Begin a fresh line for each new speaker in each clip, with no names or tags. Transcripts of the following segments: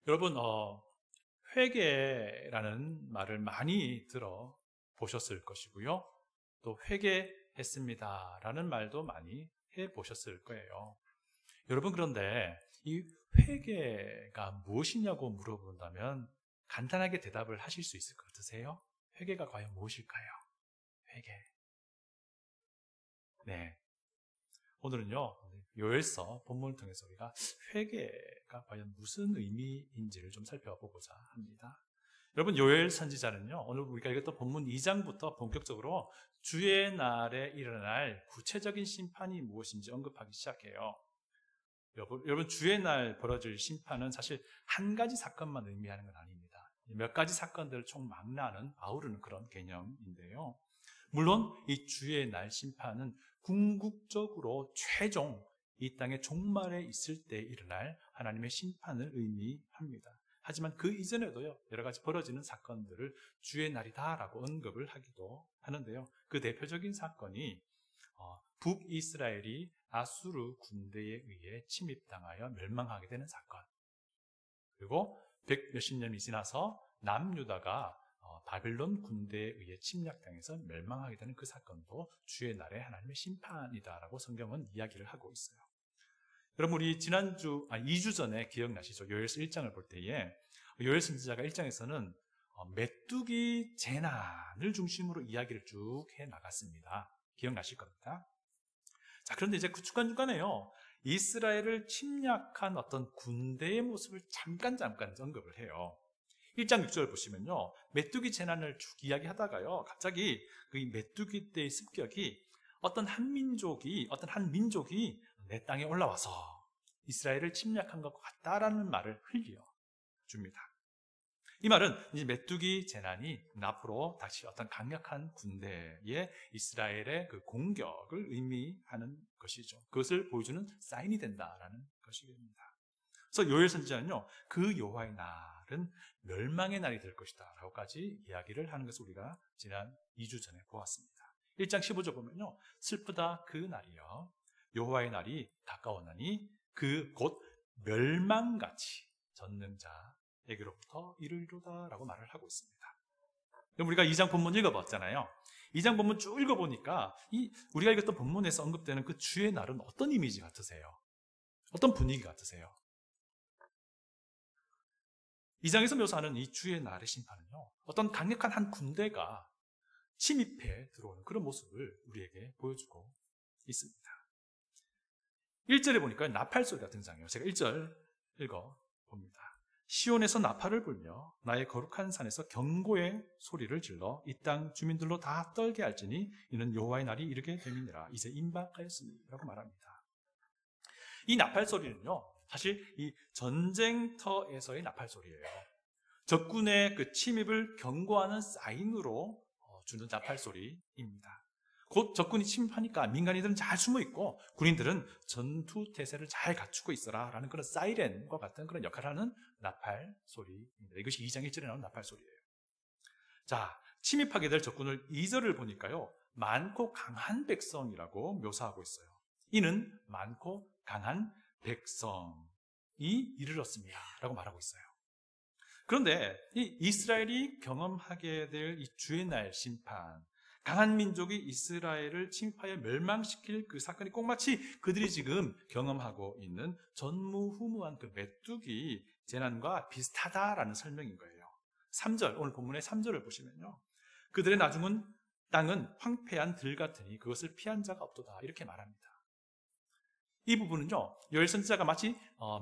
여러분, 회개라는 말을 많이 들어보셨을 것이고요. 또 회개했습니다라는 말도 많이 해보셨을 거예요. 여러분, 그런데 이 회개가 무엇이냐고 물어본다면 간단하게 대답을 하실 수 있을 것 같으세요? 회개가 과연 무엇일까요? 회개. 네. 오늘은요, 요엘서 본문을 통해서 우리가 회개가 과연 무슨 의미인지를 좀 살펴보고자 합니다. 여러분, 요엘 선지자는요, 오늘 우리가 읽었던 본문 2장부터 본격적으로 주의 날에 일어날 구체적인 심판이 무엇인지 언급하기 시작해요. 여러분, 주의 날 벌어질 심판은 사실 한 가지 사건만 의미하는 건 아닙니다. 몇 가지 사건들을 총망라하는, 아우르는 그런 개념인데요. 물론 이 주의 날 심판은 궁극적으로 최종 이 땅의 종말에 있을 때 일어날 하나님의 심판을 의미합니다. 하지만 그 이전에도요, 여러 가지 벌어지는 사건들을 주의 날이다라고 언급을 하기도 하는데요. 그 대표적인 사건이 북이스라엘이 아수르 군대에 의해 침입당하여 멸망하게 되는 사건, 그리고 백 몇십 년이 지나서 남유다가 바벨론 군대에 의해 침략당해서 멸망하게 되는 그 사건도 주의 날에 하나님의 심판이다라고 성경은 이야기를 하고 있어요. 여러분, 우리 2주 전에 기억나시죠? 요엘서 1장을 볼 때에 요엘 선지자가 1장에서는 메뚜기 재난을 중심으로 이야기를 쭉 해나갔습니다. 기억나실 겁니다. 자, 그런데 이제 그 중간중간에요, 이스라엘을 침략한 어떤 군대의 모습을 잠깐 언급을 해요. 1장 6절 보시면요, 메뚜기 재난을 쭉 이야기하다가요, 갑자기 그 메뚜기 떼의 습격이 어떤 한 민족이 내 땅에 올라와서 이스라엘을 침략한 것 같다라는 말을 흘려줍니다. 이 말은 이제 메뚜기 재난이 앞으로 다시 어떤 강력한 군대의 이스라엘의 그 공격을 의미하는 것이죠. 그것을 보여주는 사인이 된다라는 것입니다. 그래서 요엘 선지자는요, 그 여호와의 날은 멸망의 날이 될 것이다 라고까지 이야기를 하는 것을 우리가 지난 2주 전에 보았습니다. 1장 15절 보면요, 슬프다 그 날이여 여호와의 날이 가까웠나니 그 곧 멸망같이 전능자에게로부터 이르리로다 라고 말을 하고 있습니다. 그럼 우리가 2장 본문 읽어봤잖아요. 2장 본문 쭉 읽어보니까 우리가 읽었던 본문에서 언급되는 그 주의 날은 어떤 이미지 같으세요? 어떤 분위기 같으세요? 2장에서 묘사하는 이 주의 날의 심판은요, 어떤 강력한 한 군대가 침입해 들어오는 그런 모습을 우리에게 보여주고 있습니다. 1절에 보니까 나팔 소리가 등장해요. 제가 1절 읽어봅니다. 시온에서 나팔을 불며 나의 거룩한 산에서 경고의 소리를 질러 이 땅 주민들로 다 떨게 할지니 이는 여호와의 날이 이르게 됨이니라. 이제 임박하였으니 라고 말합니다. 이 나팔 소리는요, 사실 이 전쟁터에서의 나팔 소리예요. 적군의 그 침입을 경고하는 사인으로 주는 나팔 소리입니다. 곧 적군이 침입하니까 민간인들은 잘 숨어 있고 군인들은 전투 태세를 잘 갖추고 있어라 라는 그런 사이렌과 같은 그런 역할을 하는 나팔 소리입니다. 이것이 2장 1절에 나오는 나팔 소리예요. 자, 침입하게 될 적군을 2절을 보니까요, 많고 강한 백성이라고 묘사하고 있어요. 이는 많고 강한 백성이 이르렀습니다 라고 말하고 있어요. 그런데 이 이스라엘이 경험하게 될 이 주의 날 심판, 강한 민족이 이스라엘을 침입하여 멸망시킬 그 사건이 꼭 마치 그들이 지금 경험하고 있는 전무후무한 그 메뚜기 재난과 비슷하다라는 설명인 거예요. 3절, 오늘 본문의 3절을 보시면요, 그들의 땅은 황폐한 들 같으니 그것을 피한 자가 없도다 이렇게 말합니다. 이 부분은요, 요엘 선지자가 마치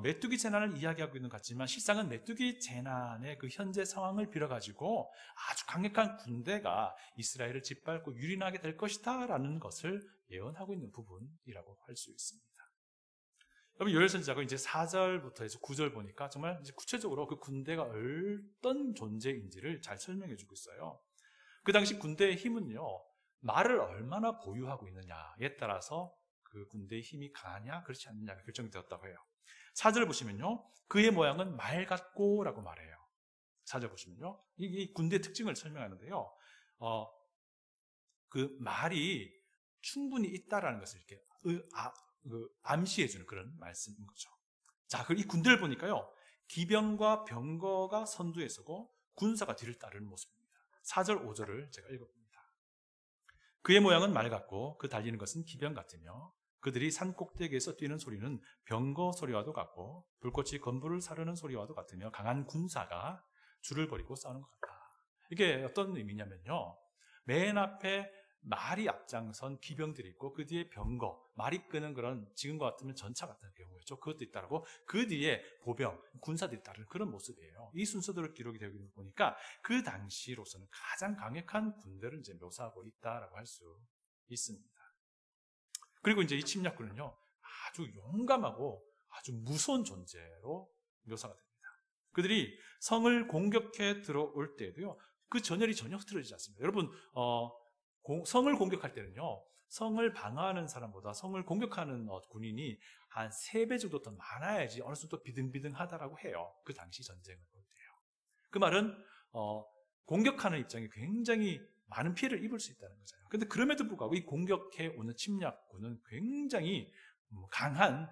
메뚜기 재난을 이야기하고 있는 것 같지만 실상은 메뚜기 재난의 그 현재 상황을 빌어가지고 아주 강력한 군대가 이스라엘을 짓밟고 유린하게 될 것이다 라는 것을 예언하고 있는 부분이라고 할 수 있습니다. 여러분, 요엘 선지자가 이제 4절부터 해서 9절 보니까 정말 이제 구체적으로 그 군대가 어떤 존재인지를 잘 설명해 주고 있어요. 그 당시 군대의 힘은요, 말을 얼마나 보유하고 있느냐에 따라서 그 군대의 힘이 강하냐 그렇지 않느냐가 결정되었다고 해요. 4절을 보시면요, 그의 모양은 말 같고 라고 말해요. 4절 보시면요, 이 군대의 특징을 설명하는데요, 그 말이 충분히 있다라는 것을 이렇게 암시해주는 그런 말씀인 거죠. 자, 이 군대를 보니까요, 기병과 병거가 선두에 서고 군사가 뒤를 따르는 모습입니다. 4절, 5절을 제가 읽어봅니다. 그의 모양은 말 같고 그 달리는 것은 기병 같으며 그들이 산 꼭대기에서 뛰는 소리는 병거 소리와도 같고 불꽃이 건물을 사르는 소리와도 같으며 강한 군사가 줄을 버리고 싸우는 것 같다. 이게 어떤 의미냐면요, 맨 앞에 말이 앞장선 기병들이 있고 그 뒤에 병거, 말이 끄는 그런 지금과 같으면 전차 같은 경우였죠. 그것도 있다라고 그 뒤에 보병, 군사들이 따르는 그런 모습이에요. 이 순서대로 기록이 되고 있는 거 보니까 그 당시로서는 가장 강력한 군대를 이제 묘사하고 있다라고 할 수 있습니다. 그리고 이제 이 침략군은요, 아주 용감하고 아주 무서운 존재로 묘사가 됩니다. 그들이 성을 공격해 들어올 때에도요, 그 전열이 전혀 흐트러지지 않습니다. 여러분, 성을 공격할 때는요, 성을 방어하는 사람보다 성을 공격하는 군인이 한 3배 정도 더 많아야지 어느 정도 비등비등하다라고 해요. 그 당시 전쟁을 볼 때요. 그 말은 공격하는 입장이 굉장히 많은 피해를 입을 수 있다는 거잖아요. 그런데 그럼에도 불구하고 이 공격해 오는 침략군은 굉장히 강한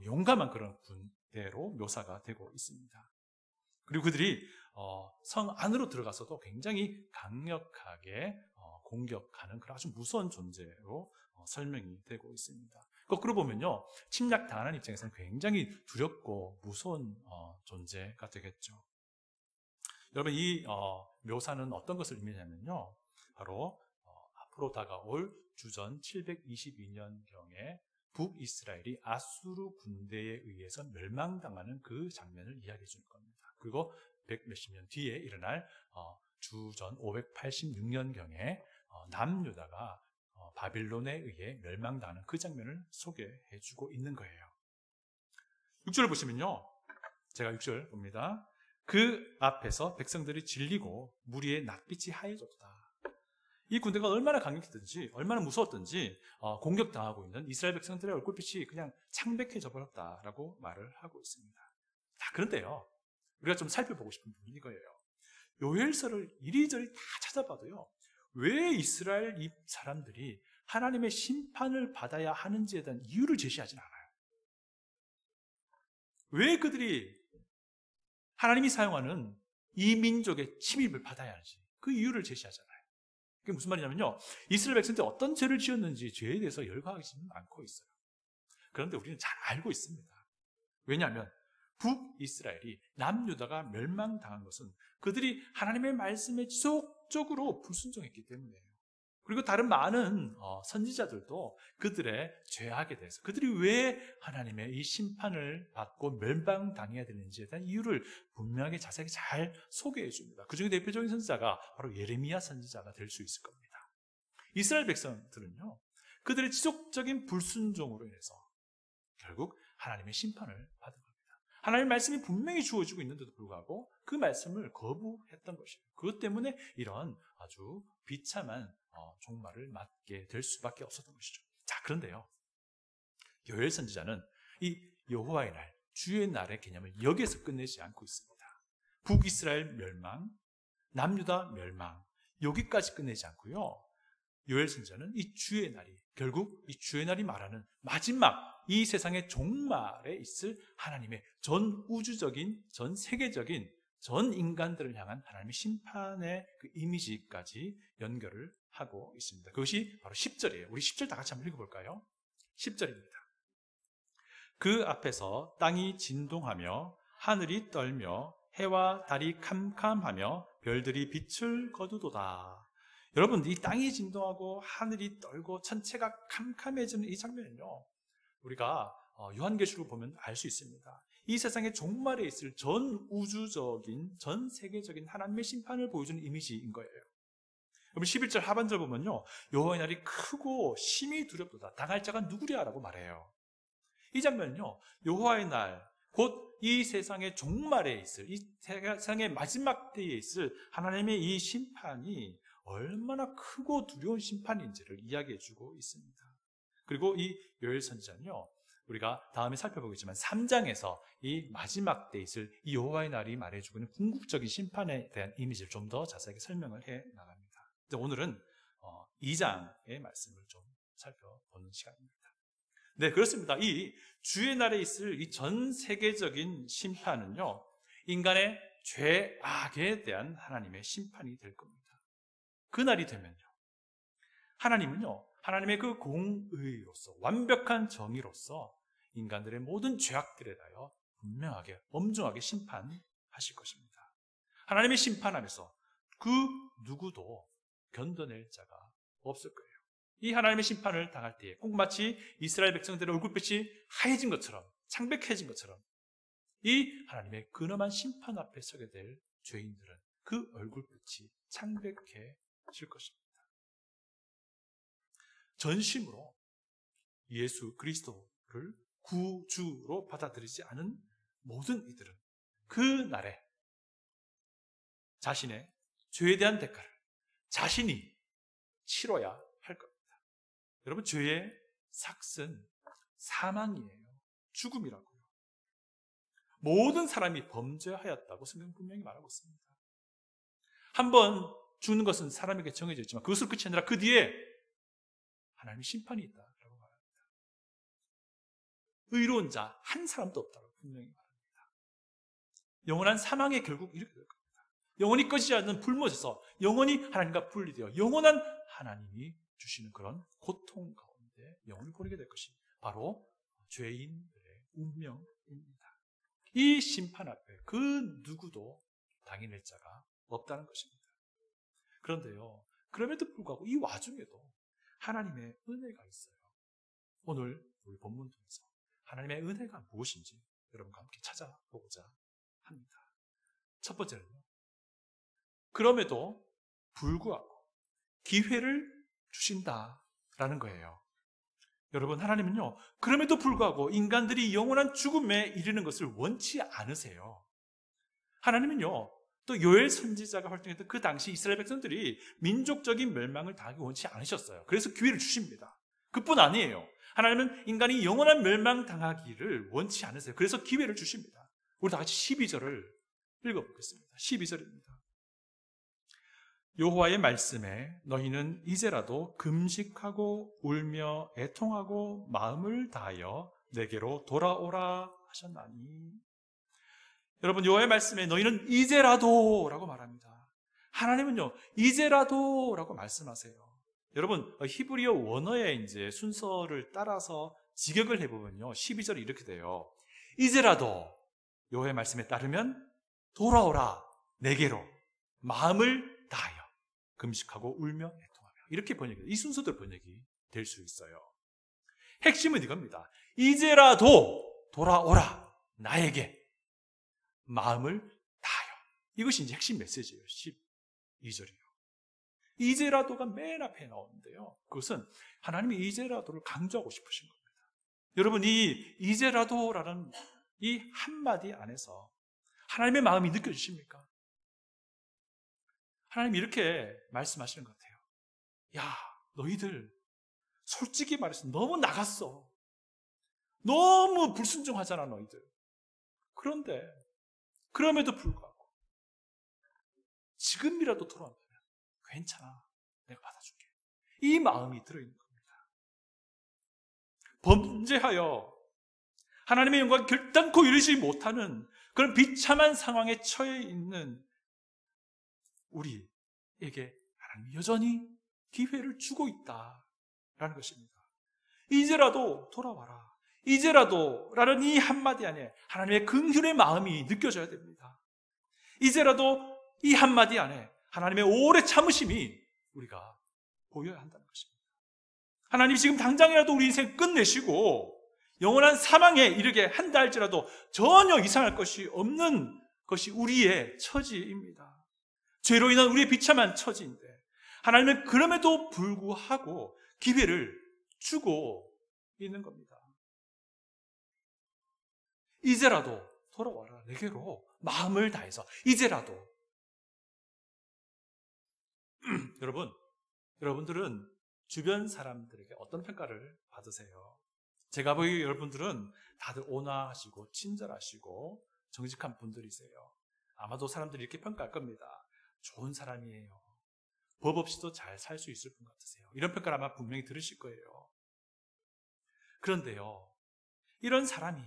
용감한 그런 군대로 묘사가 되고 있습니다. 그리고 그들이 성 안으로 들어가서도 굉장히 강력하게 공격하는 그런 아주 무서운 존재로 설명이 되고 있습니다. 거꾸로 보면요, 침략당하는 입장에서는 굉장히 두렵고 무서운 존재가 되겠죠. 여러분, 이 묘사는 어떤 것을 의미하냐면요, 바로 앞으로 다가올 주전 722년경에 북이스라엘이 아수르 군대에 의해서 멸망당하는 그 장면을 이야기해 주는 겁니다. 그리고 100몇십 년 뒤에 일어날 주전 586년경에 남유다가 바빌론에 의해 멸망당하는 그 장면을 소개해 주고 있는 거예요. 6절을 보시면요, 제가 6절 봅니다. 그 앞에서 백성들이 질리고 무리의 낯빛이 하얘졌다. 이 군대가 얼마나 강력했든지 얼마나 무서웠든지 공격당하고 있는 이스라엘 백성들의 얼굴빛이 그냥 창백해져 버렸다라고 말을 하고 있습니다. 자, 그런데요, 우리가 좀 살펴보고 싶은 부분이 이거예요. 요엘서를 이리저리 다 찾아봐도요, 왜 이스라엘 이 사람들이 하나님의 심판을 받아야 하는지에 대한 이유를 제시하진 않아요. 왜 그들이 하나님이 사용하는 이 민족의 침입을 받아야 하는지 그 이유를 제시하잖아요. 그게 무슨 말이냐면요, 이스라엘 백성들이 어떤 죄를 지었는지 죄에 대해서 열거하지는 않고 있어요. 그런데 우리는 잘 알고 있습니다. 왜냐하면 북이스라엘이 남유다가 멸망당한 것은 그들이 하나님의 말씀에 지속적으로 불순종했기 때문이에요. 그리고 다른 많은 선지자들도 그들의 죄악에 대해서, 그들이 왜 하나님의 이 심판을 받고 멸망당해야 되는지에 대한 이유를 분명하게 자세하게 잘 소개해 줍니다. 그 중에 대표적인 선지자가 바로 예레미야 선지자가 될 수 있을 겁니다. 이스라엘 백성들은요, 그들의 지속적인 불순종으로 인해서 결국 하나님의 심판을 받은 겁니다. 하나님의 말씀이 분명히 주어지고 있는데도 불구하고 그 말씀을 거부했던 것이에요. 그것 때문에 이런 아주 비참한 종말을 맞게 될 수밖에 없었던 것이죠. 자, 그런데요, 요엘 선지자는 이 여호와의 날, 주의 날의 개념을 여기에서 끝내지 않고 있습니다. 북이스라엘 멸망, 남유다 멸망, 여기까지 끝내지 않고요, 요엘 선지자는 이 주의 날이, 결국 이 주의 날이 말하는 마지막 이 세상의 종말에 있을 하나님의 전 우주적인, 전 세계적인, 전 인간들을 향한 하나님의 심판의 그 이미지까지 연결을 하고 있습니다. 그것이 바로 10절이에요. 우리 10절 다 같이 한번 읽어볼까요? 10절입니다. 그 앞에서 땅이 진동하며 하늘이 떨며 해와 달이 캄캄하며 별들이 빛을 거두도다. 여러분, 이 땅이 진동하고 하늘이 떨고 천체가 캄캄해지는 이 장면은요, 우리가 요한계시록을 보면 알 수 있습니다. 이 세상의 종말에 있을 전 우주적인, 전 세계적인 하나님의 심판을 보여주는 이미지인 거예요. 여러분, 11절 하반절 보면요, 여호와의 날이 크고 심히 두렵도다. 당할 자가 누구랴 라고 말해요. 이 장면은요, 여호와의 날, 곧 이 세상의 종말에 있을, 이 세상의 마지막 때에 있을 하나님의 이 심판이 얼마나 크고 두려운 심판인지를 이야기해주고 있습니다. 그리고 이 요엘 선지자는요, 우리가 다음에 살펴보겠지만 3장에서 이 마지막 때에 있을 이 여호와의 날이 말해주고 있는 궁극적인 심판에 대한 이미지를 좀 더 자세하게 설명을 해 나갑니다. 오늘은 2장의 말씀을 좀 살펴보는 시간입니다. 네, 그렇습니다. 이 주의 날에 있을 이 전 세계적인 심판은요, 인간의 죄, 악에 대한 하나님의 심판이 될 겁니다. 그날이 되면요, 하나님은요, 하나님의 그 공의로서, 완벽한 정의로서 인간들의 모든 죄악들에 대하여 분명하게, 엄중하게 심판하실 것입니다. 하나님의 심판 안에서 그 누구도 견뎌낼 자가 없을 거예요. 이 하나님의 심판을 당할 때에 꼭 마치 이스라엘 백성들의 얼굴빛이 하얘진 것처럼, 창백해진 것처럼 이 하나님의 근엄한 심판 앞에 서게 될 죄인들은 그 얼굴빛이 창백해질 것입니다. 전심으로 예수 그리스도를 구주로 받아들이지 않은 모든 이들은 그 날에 자신의 죄에 대한 대가를 자신이 치러야 할 겁니다. 여러분, 죄의 삭은 사망이에요. 죽음이라고요. 모든 사람이 범죄하였다고 성경 분명히 말하고 있습니다. 한번 죽는 것은 사람에게 정해져 있지만 그것으로 끝이 아니라 그 뒤에 하나님의 심판이 있다라고 말합니다. 의로운 자 한 사람도 없다고 분명히 말합니다. 영원한 사망에 결국 이렇게 될 겁니다. 영원히 꺼지지 않는 불못에서 영원히 하나님과 분리되어 영원한 하나님이 주시는 그런 고통 가운데 영원히 보내게 될 것이 바로 죄인들의 운명입니다. 이 심판 앞에 그 누구도 당해낼 자가 없다는 것입니다. 그런데요, 그럼에도 불구하고 이 와중에도 하나님의 은혜가 있어요. 오늘 우리 본문 통해서 하나님의 은혜가 무엇인지 여러분과 함께 찾아보고자 합니다. 첫 번째는요, 그럼에도 불구하고 기회를 주신다라는 거예요. 여러분, 하나님은요, 그럼에도 불구하고 인간들이 영원한 죽음에 이르는 것을 원치 않으세요. 하나님은요, 또 요엘 선지자가 활동했던 그 당시 이스라엘 백성들이 민족적인 멸망을 당하기 원치 않으셨어요. 그래서 기회를 주십니다. 그뿐 아니에요. 하나님은 인간이 영원한 멸망 당하기를 원치 않으세요. 그래서 기회를 주십니다. 우리 다 같이 12절을 읽어보겠습니다. 12절입니다. 여호와의 말씀에 너희는 이제라도 금식하고 울며 애통하고 마음을 다하여 내게로 돌아오라 하셨나니. 여러분, 여호와의 말씀에 너희는 이제라도 라고 말합니다. 하나님은요, 이제라도 라고 말씀하세요. 여러분, 히브리어 원어의 이제 순서를 따라서 직역을 해보면요, 12절이 이렇게 돼요. 이제라도 여호와의 말씀에 따르면 돌아오라 내게로 마음을 다하여 금식하고 울며 애통하며, 이렇게 번역이, 이 순서대로 번역이 될 수 있어요. 핵심은 이겁니다. 이제라도 돌아오라 나에게 마음을 다하여. 이것이 이제 핵심 메시지예요. 12절이요. 이제라도가 맨 앞에 나오는데요, 그것은 하나님이 이제라도를 강조하고 싶으신 겁니다. 여러분, 이 이제라도라는 이 한마디 안에서 하나님의 마음이 느껴지십니까? 하나님이 이렇게 말씀하시는 것 같아요. 야, 너희들 솔직히 말해서 너무 나갔어. 너무 불순종하잖아, 너희들. 그런데 그럼에도 불구하고 지금이라도 돌아오면 괜찮아, 내가 받아줄게. 이 마음이 들어있는 겁니다. 범죄하여 하나님의 영광을 결단코 이루지 못하는 그런 비참한 상황에 처해 있는 우리에게 하나님이 여전히 기회를 주고 있다라는 것입니다. 이제라도 돌아와라. 이제라도 라는 이 한마디 안에 하나님의 긍휼의 마음이 느껴져야 됩니다. 이제라도 이 한마디 안에 하나님의 오래 참으심이 우리가 보여야 한다는 것입니다. 하나님 지금 당장이라도 우리 인생 끝내시고 영원한 사망에 이르게 한다 할지라도 전혀 이상할 것이 없는 것이 우리의 처지입니다. 죄로 인한 우리의 비참한 처지인데 하나님은 그럼에도 불구하고 기회를 주고 있는 겁니다. 이제라도 돌아와라 내게로 마음을 다해서. 이제라도. 여러분들은 주변 사람들에게 어떤 평가를 받으세요? 제가 보기에 여러분들은 다들 온화하시고 친절하시고 정직한 분들이세요. 아마도 사람들이 이렇게 평가할 겁니다. 좋은 사람이에요. 법 없이도 잘 살 수 있을 분 같으세요. 이런 평가를 아마 분명히 들으실 거예요. 그런데요, 이런 사람이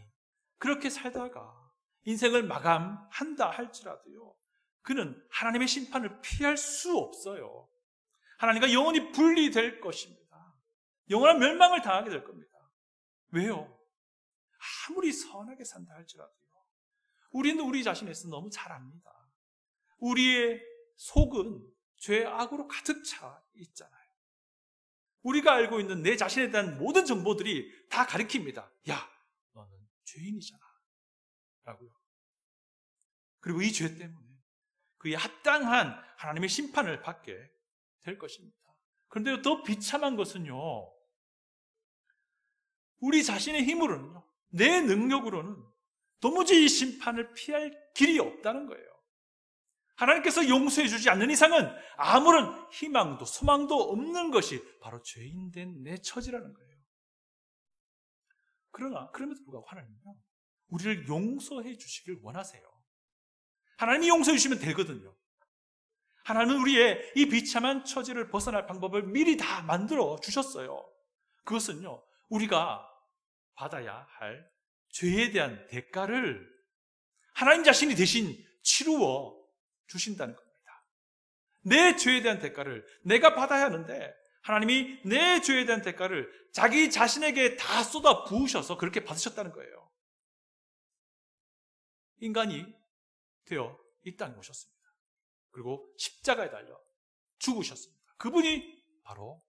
그렇게 살다가 인생을 마감한다 할지라도요, 그는 하나님의 심판을 피할 수 없어요. 하나님과 영원히 분리될 것입니다. 영원한 멸망을 당하게 될 겁니다. 왜요? 아무리 선하게 산다 할지라도요, 우리는 우리 자신에서 너무 잘 압니다. 우리의 속은 죄악으로 가득 차 있잖아요. 우리가 알고 있는 내 자신에 대한 모든 정보들이 다 가리킵니다. 야, 너는 죄인이잖아 라고요. 그리고 이 죄 때문에 그에 합당한 하나님의 심판을 받게 될 것입니다. 그런데 더 비참한 것은요, 우리 자신의 힘으로는요, 내 능력으로는 도무지 이 심판을 피할 길이 없다는 거예요. 하나님께서 용서해 주지 않는 이상은 아무런 희망도 소망도 없는 것이 바로 죄인된 내 처지라는 거예요. 그럼에도 불구하고 하나님은요, 우리를 용서해 주시길 원하세요. 하나님이 용서해 주시면 되거든요. 하나님은 우리의 이 비참한 처지를 벗어날 방법을 미리 다 만들어 주셨어요. 그것은요, 우리가 받아야 할 죄에 대한 대가를 하나님 자신이 대신 치루어 주신다는 겁니다. 내 죄에 대한 대가를 내가 받아야 하는데 하나님이 내 죄에 대한 대가를 자기 자신에게 다 쏟아 부으셔서 그렇게 받으셨다는 거예요. 인간이 되어 이 땅에 오셨습니다. 그리고 십자가에 달려 죽으셨습니다. 그분이 바로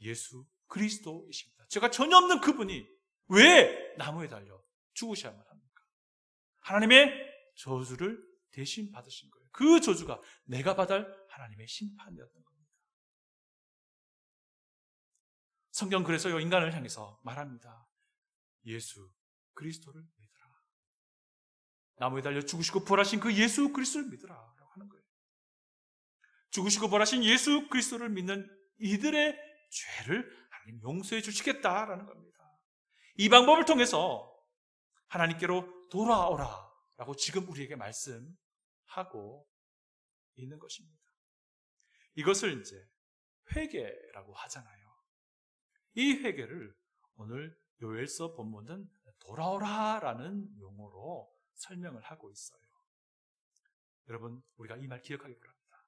예수 그리스도이십니다. 죄가 전혀 없는 그분이 왜 나무에 달려 죽으셔야만 합니까? 하나님의 저주를 대신 받으신 거예요. 그 저주가 내가 받을 하나님의 심판이었던 겁니다. 성경 그래서요, 인간을 향해서 말합니다. 예수 그리스도를 믿으라. 나무에 달려 죽으시고 부활하신 그 예수 그리스도를 믿으라 라고 하는 거예요. 죽으시고 부활하신 예수 그리스도를 믿는 이들의 죄를 하나님 용서해 주시겠다라는 겁니다. 이 방법을 통해서 하나님께로 돌아오라 라고 지금 우리에게 말씀하고 있는 것입니다. 이것을 이제 회개라고 하잖아요. 이 회개를 오늘 요엘서 본문은 돌아오라 라는 용어로 설명을 하고 있어요. 여러분, 우리가 이 말 기억하기 바랍니다.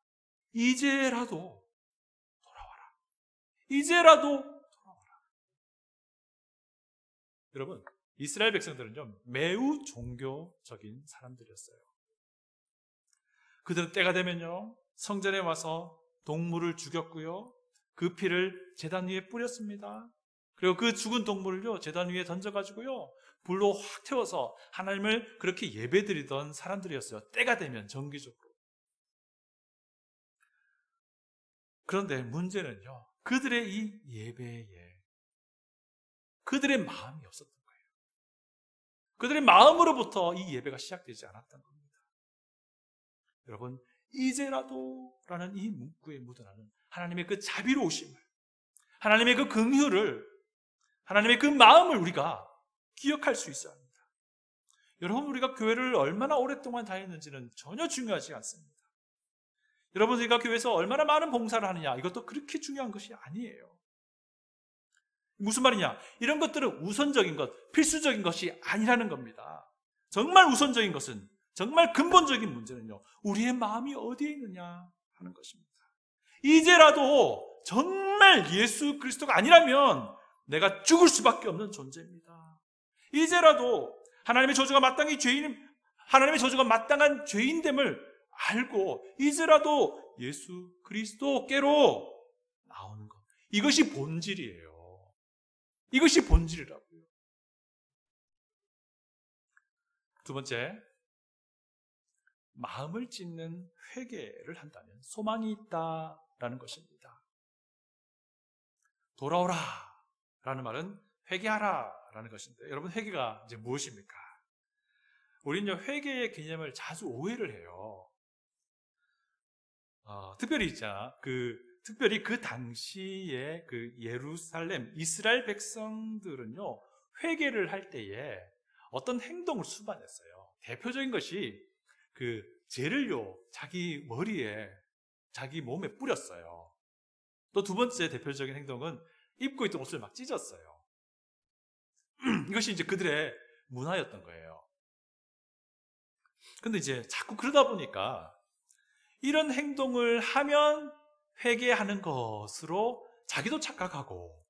이제라도 돌아와라. 이제라도 돌아와라. 여러분, 이스라엘 백성들은요, 매우 종교적인 사람들이었어요. 그들은 때가 되면요, 성전에 와서 동물을 죽였고요, 그 피를 제단 위에 뿌렸습니다. 그리고 그 죽은 동물을요, 제단 위에 던져가지고요, 불로 확 태워서 하나님을 그렇게 예배드리던 사람들이었어요. 때가 되면 정기적으로. 그런데 문제는요, 그들의 이 예배에 그들의 마음이 없었던 거예요. 그들의 마음으로부터 이 예배가 시작되지 않았던 겁니다. 여러분, 이제라도 라는 이 문구에 묻어나는 하나님의 그 자비로우심을, 하나님의 그 긍휼을, 하나님의 그 마음을 우리가 기억할 수 있어야 합니다. 여러분, 우리가 교회를 얼마나 오랫동안 다녔는지는 전혀 중요하지 않습니다. 여러분, 우리가 교회에서 얼마나 많은 봉사를 하느냐, 이것도 그렇게 중요한 것이 아니에요. 무슨 말이냐? 이런 것들은 우선적인 것, 필수적인 것이 아니라는 겁니다. 정말 우선적인 것은, 정말 근본적인 문제는요, 우리의 마음이 어디에 있느냐 하는 것입니다. 이제라도 정말 예수 그리스도가 아니라면 내가 죽을 수밖에 없는 존재입니다. 이제라도 하나님의 저주가 하나님의 저주가 마땅한 죄인됨을 알고 이제라도 예수 그리스도께로 나오는 것, 이것이 본질이에요. 이것이 본질이라고요. 두 번째, 마음을 찢는 회개를 한다면 소망이 있다라는 것입니다. 돌아오라 라는 말은 회개하라 라는 것인데, 여러분, 회개가 이제 무엇입니까? 우리는요, 회개의 개념을 자주 오해를 해요. 특별히 그 당시에 그 예루살렘, 이스라엘 백성들은요, 회개를 할 때에 어떤 행동을 수반했어요. 대표적인 것이 그 재를요, 자기 머리에, 자기 몸에 뿌렸어요. 또 두 번째 대표적인 행동은 입고 있던 옷을 막 찢었어요. 이것이 이제 그들의 문화였던 거예요. 근데 이제 자꾸 그러다 보니까 이런 행동을 하면 회개하는 것으로 자기도 착각하고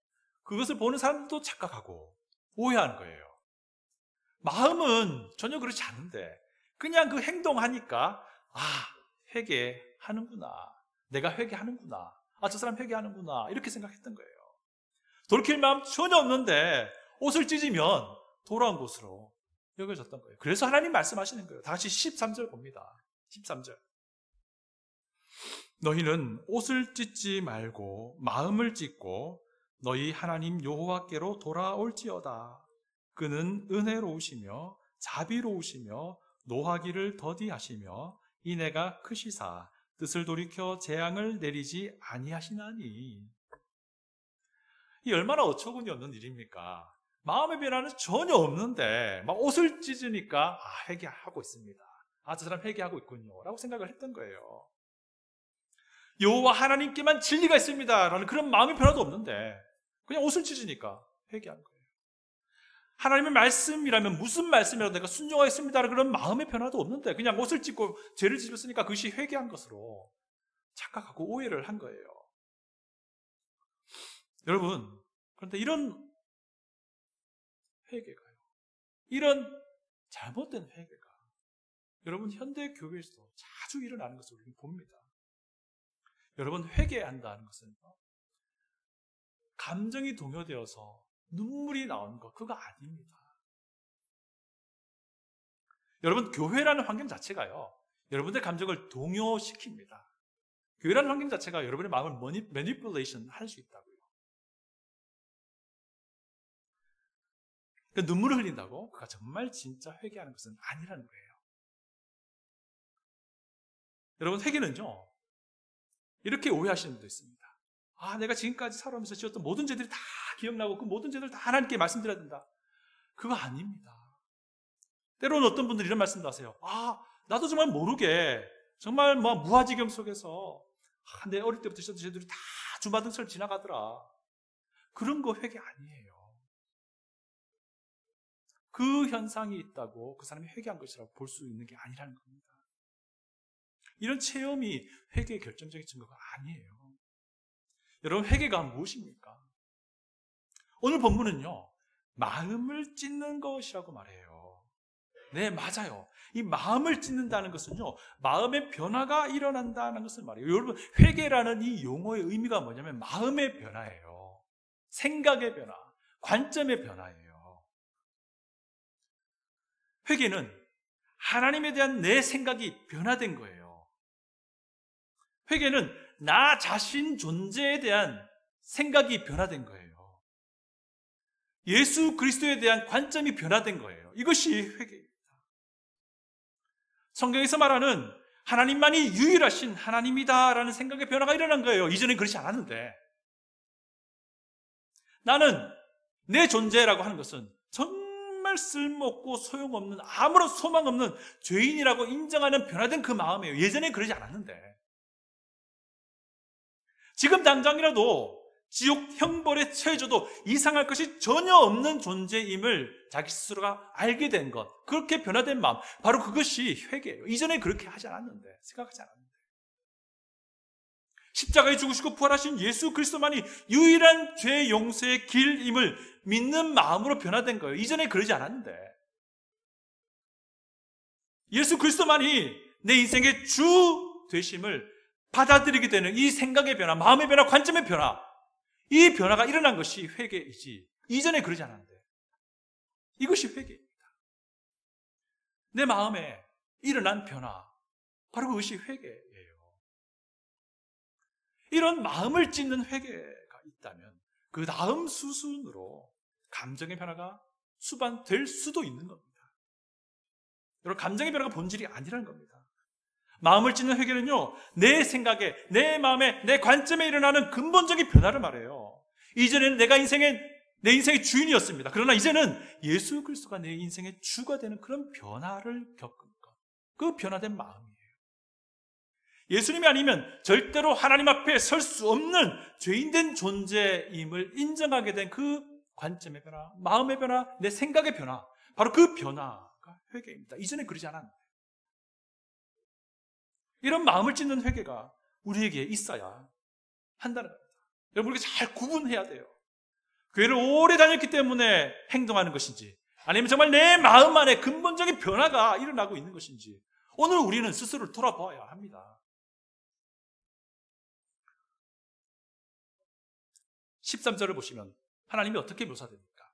그것을 보는 사람도 착각하고 오해하는 거예요. 마음은 전혀 그렇지 않은데 그냥 그 행동하니까 회개하는구나. 내가 회개하는구나. 저 사람 회개하는구나. 이렇게 생각했던 거예요. 돌이킬 마음 전혀 없는데 옷을 찢으면 돌아온 것으로 여겨졌던 거예요. 그래서 하나님 말씀하시는 거예요. 다시 13절 봅니다. 13절. 너희는 옷을 찢지 말고 마음을 찢고 너희 하나님 여호와께로 돌아올지어다. 그는 은혜로우시며 자비로우시며 노하기를 더디하시며 인애가 크시사 뜻을 돌이켜 재앙을 내리지 아니하시나니. 이 얼마나 어처구니 없는 일입니까? 마음의 변화는 전혀 없는데 막 옷을 찢으니까 회개하고 있습니다. 저 사람 회개하고 있군요 라고 생각을 했던 거예요. 여호와 하나님께만 진리가 있습니다 라는 그런 마음의 변화도 없는데 그냥 옷을 찢으니까 회개하는 거예요. 하나님의 말씀이라면 무슨 말씀이라도 내가 순종하겠습니다라는 그런 마음의 변화도 없는데 그냥 옷을 찢고 죄를 지었으니까 그것이 회개한 것으로 착각하고 오해를 한 거예요. 여러분, 그런데 이런 회개가요, 이런 잘못된 회개가 여러분 현대 교회에서도 자주 일어나는 것을 우리는 봅니다. 여러분, 회개한다는 것은 감정이 동요되어서 눈물이 나오는 것, 그거 아닙니다. 여러분, 교회라는 환경 자체가요, 여러분의 감정을 동요시킵니다. 교회라는 환경 자체가 여러분의 마음을 매니플레이션 할 수 있다고요. 그러니까 눈물을 흘린다고 그가 정말 진짜 회개하는 것은 아니라는 거예요. 여러분, 회개는요, 이렇게 오해하시는 분도 있습니다. 내가 지금까지 살아오면서 지었던 모든 죄들이 다 기억나고 그 모든 죄들을 다 하나님께 말씀드려야 된다. 그거 아닙니다. 때로는 어떤 분들이 이런 말씀도 하세요. 나도 정말 모르게 정말 무아지경 속에서 내 어릴 때부터 지었던 죄들이 다 주마등처럼 지나가더라. 그런 거 회개 아니에요. 그 현상이 있다고 그 사람이 회개한 것이라고 볼 수 있는 게 아니라는 겁니다. 이런 체험이 회개의 결정적인 증거가 아니에요. 여러분, 회개가 무엇입니까? 오늘 본문은요, 마음을 찢는 것이라고 말해요. 네, 맞아요. 이 마음을 찢는다는 것은요, 마음의 변화가 일어난다는 것을 말해요. 여러분, 회개라는 이 용어의 의미가 뭐냐면 마음의 변화예요. 생각의 변화, 관점의 변화예요. 회개는 하나님에 대한 내 생각이 변화된 거예요. 회개는 나 자신 존재에 대한 생각이 변화된 거예요. 예수 그리스도에 대한 관점이 변화된 거예요. 이것이 회개입니다. 성경에서 말하는 하나님만이 유일하신 하나님이다라는 생각의 변화가 일어난 거예요. 이전엔 그렇지 않았는데. 나는 내 존재라고 하는 것은 정말 쓸모없고 소용없는, 아무런 소망 없는 죄인이라고 인정하는 변화된 그 마음이에요. 예전엔 그러지 않았는데. 지금 당장이라도 지옥 형벌에 처해져도 이상할 것이 전혀 없는 존재임을 자기 스스로가 알게 된 것, 그렇게 변화된 마음, 바로 그것이 회개예요. 이전에 그렇게 하지 않았는데, 생각하지 않았는데. 십자가에 죽으시고 부활하신 예수 그리스도만이 유일한 죄 용서의 길임을 믿는 마음으로 변화된 거예요. 이전에 그러지 않았는데. 예수 그리스도만이 내 인생의 주 되심을 받아들이게 되는 이 생각의 변화, 마음의 변화, 관점의 변화, 이 변화가 일어난 것이 회개이지 이전에 그러지 않았는데, 이것이 회개입니다. 내 마음에 일어난 변화, 바로 그것이 회개예요. 이런 마음을 찢는 회개가 있다면 그 다음 수순으로 감정의 변화가 수반될 수도 있는 겁니다. 여러분, 감정의 변화가 본질이 아니라는 겁니다. 마음을 찢는 회개는요, 내 생각에, 내 마음에, 내 관점에 일어나는 근본적인 변화를 말해요. 이전에는 내 인생의 주인이었습니다. 그러나 이제는 예수 그리스도가 내 인생의 주가 되는 그런 변화를 겪은 것, 그 변화된 마음이에요. 예수님이 아니면 절대로 하나님 앞에 설 수 없는 죄인된 존재임을 인정하게 된 그 관점의 변화, 마음의 변화, 내 생각의 변화, 바로 그 변화가 회개입니다. 이전에 그러지 않았는데. 이런 마음을 찢는 회개가 우리에게 있어야 한다는 겁니다. 여러분, 우리가 잘 구분해야 돼요. 교회를 오래 다녔기 때문에 행동하는 것인지, 아니면 정말 내 마음 안에 근본적인 변화가 일어나고 있는 것인지, 오늘 우리는 스스로를 돌아봐야 합니다. 13절을 보시면 하나님이 어떻게 묘사됩니까?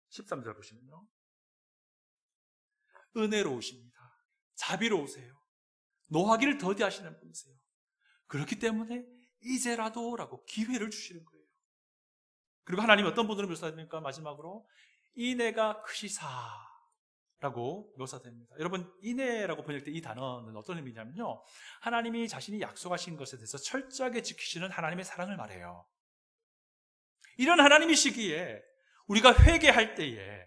13절 보시면요, 은혜로우십니다. 자비로우세요. 노하기를 더디하시는 분이세요. 그렇기 때문에 이제라도 라고 기회를 주시는 거예요. 그리고 하나님 어떤 분으로 묘사됩니까? 마지막으로 인애가 크시사 라고 묘사됩니다. 여러분, 인애라고 번역된 이 단어는 어떤 의미냐면요, 하나님이 자신이 약속하신 것에 대해서 철저하게 지키시는 하나님의 사랑을 말해요. 이런 하나님이시기에 우리가 회개할 때에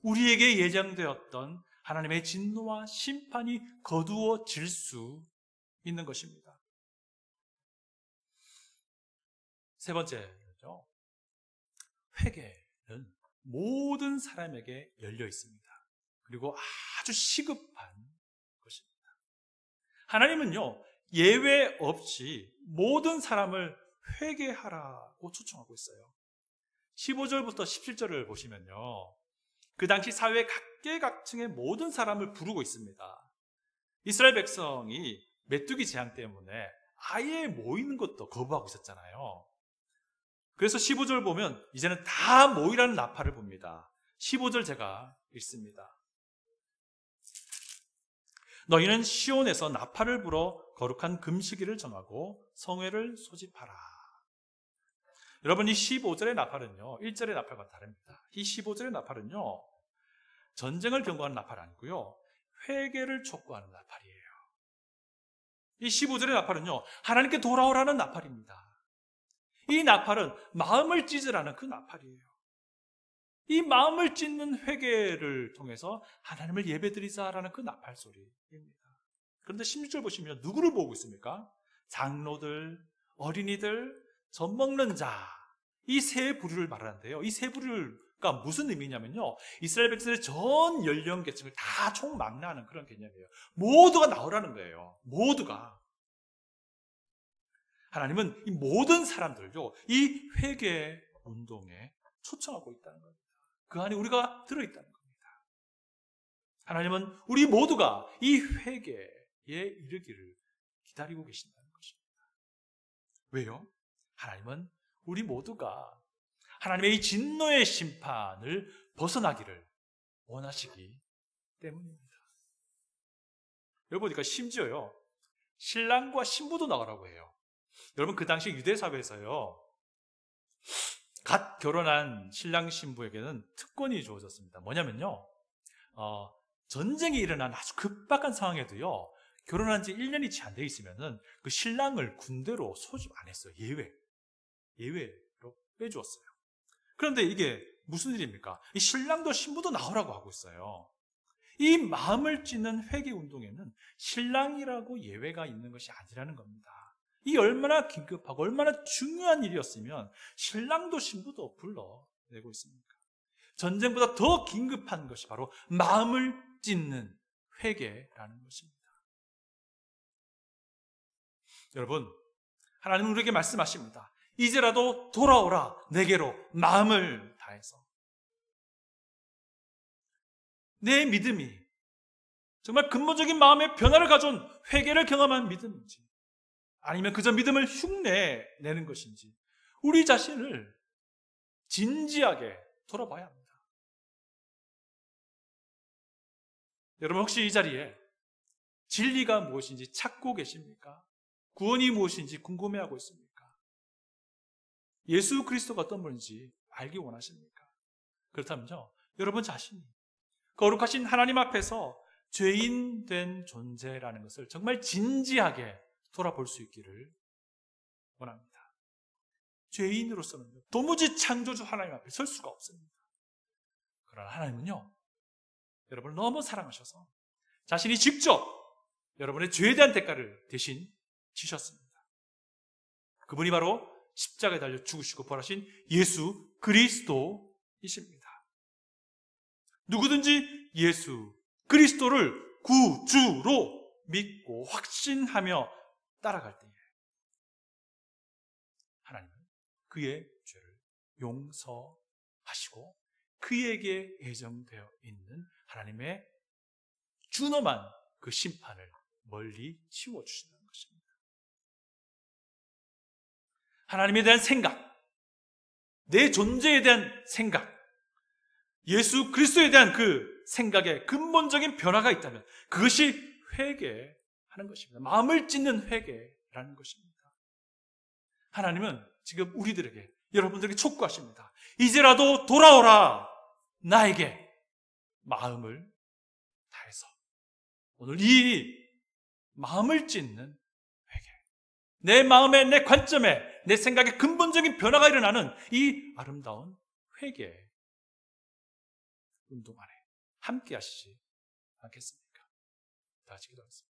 우리에게 예정되었던 하나님의 진노와 심판이 거두어질 수 있는 것입니다. 세 번째는요, 회개는 모든 사람에게 열려 있습니다. 그리고 아주 시급한 것입니다. 하나님은요, 예외 없이 모든 사람을 회개하라고 초청하고 있어요. 15절부터 17절을 보시면요, 그 당시 사회 각계각층의 모든 사람을 부르고 있습니다. 이스라엘 백성이 메뚜기 재앙 때문에 아예 모이는 것도 거부하고 있었잖아요. 그래서 15절 보면 이제는 다 모이라는 나팔을 봅니다. 15절 제가 읽습니다. 너희는 시온에서 나팔을 불어 거룩한 금식일을 정하고 성회를 소집하라. 여러분, 이 15절의 나팔은요, 1절의 나팔과 다릅니다. 이 15절의 나팔은요, 전쟁을 경고하는 나팔 아니고요, 회개를 촉구하는 나팔이에요. 이 15절의 나팔은요, 하나님께 돌아오라는 나팔입니다. 이 나팔은 마음을 찢으라는 그 나팔이에요. 이 마음을 찢는 회개를 통해서 하나님을 예배드리자라는 그 나팔 소리입니다. 그런데 16절 보시면 누구를 보고 있습니까? 장로들, 어린이들, 젖 먹는 자, 이 세 부류를 말하는데요, 이 세 부류가 무슨 의미냐면요, 이스라엘 백성의 전 연령계층을 다 총망라하는 그런 개념이에요. 모두가 나오라는 거예요. 모두가. 하나님은 이 모든 사람들요, 이 회개 운동에 초청하고 있다는 겁니다. 그 안에 우리가 들어있다는 겁니다. 하나님은 우리 모두가 이 회개에 이르기를 기다리고 계신다는 것입니다. 왜요? 하나님은 우리 모두가 하나님의 이 진노의 심판을 벗어나기를 원하시기 때문입니다. 여러분, 보니까 심지어요, 신랑과 신부도 나가라고 해요. 여러분, 그 당시 유대 사회에서요, 갓 결혼한 신랑 신부에게는 특권이 주어졌습니다. 뭐냐면요, 전쟁이 일어난 아주 급박한 상황에도요, 결혼한 지 1년이 채 안 돼 있으면은 그 신랑을 군대로 소집 안 했어요. 예외로 빼주었어요. 그런데 이게 무슨 일입니까? 이 신랑도 신부도 나오라고 하고 있어요. 이 마음을 찢는 회개 운동에는 신랑이라고 예외가 있는 것이 아니라는 겁니다. 이 얼마나 긴급하고 얼마나 중요한 일이었으면 신랑도 신부도 불러내고 있습니까? 전쟁보다 더 긴급한 것이 바로 마음을 찢는 회개라는 것입니다. 여러분, 하나님은 우리에게 말씀하십니다. 이제라도 돌아오라, 내게로 마음을 다해서. 내 믿음이 정말 근본적인 마음의 변화를 가져온 회개를 경험한 믿음인지, 아니면 그저 믿음을 흉내내는 것인지, 우리 자신을 진지하게 돌아봐야 합니다. 여러분, 혹시 이 자리에 진리가 무엇인지 찾고 계십니까? 구원이 무엇인지 궁금해하고 있습니까? 예수 그리스도가 어떤 분인지 알기 원하십니까? 그렇다면요, 여러분 자신이 거룩하신 하나님 앞에서 죄인 된 존재라는 것을 정말 진지하게 돌아볼 수 있기를 원합니다. 죄인으로서는 도무지 창조주 하나님 앞에 설 수가 없습니다. 그러나 하나님은요, 여러분을 너무 사랑하셔서 자신이 직접 여러분의 죄에 대한 대가를 대신 지셨습니다. 그분이 바로 십자가에 달려 죽으시고 부활하신 예수 그리스도이십니다. 누구든지 예수 그리스도를 구주로 믿고 확신하며 따라갈 때에 하나님은 그의 죄를 용서하시고 그에게 예정되어 있는 하나님의 준엄한 그 심판을 멀리 치워주신다는 것입니다. 하나님에 대한 생각, 내 존재에 대한 생각, 예수 그리스도에 대한 그 생각에 근본적인 변화가 있다면 그것이 회개하는 것입니다. 마음을 찢는 회개라는 것입니다. 하나님은 지금 우리들에게, 여러분들에게 촉구하십니다. 이제라도 돌아오라. 나에게 마음을 다해서. 오늘 이 마음을 찢는 회개, 내 마음에, 내 관점에, 내 생각에 근본적인 변화가 일어나는 이 아름다운 회개 운동 안에 함께 하시지 않겠습니까? 다 같이 기도하겠습니다.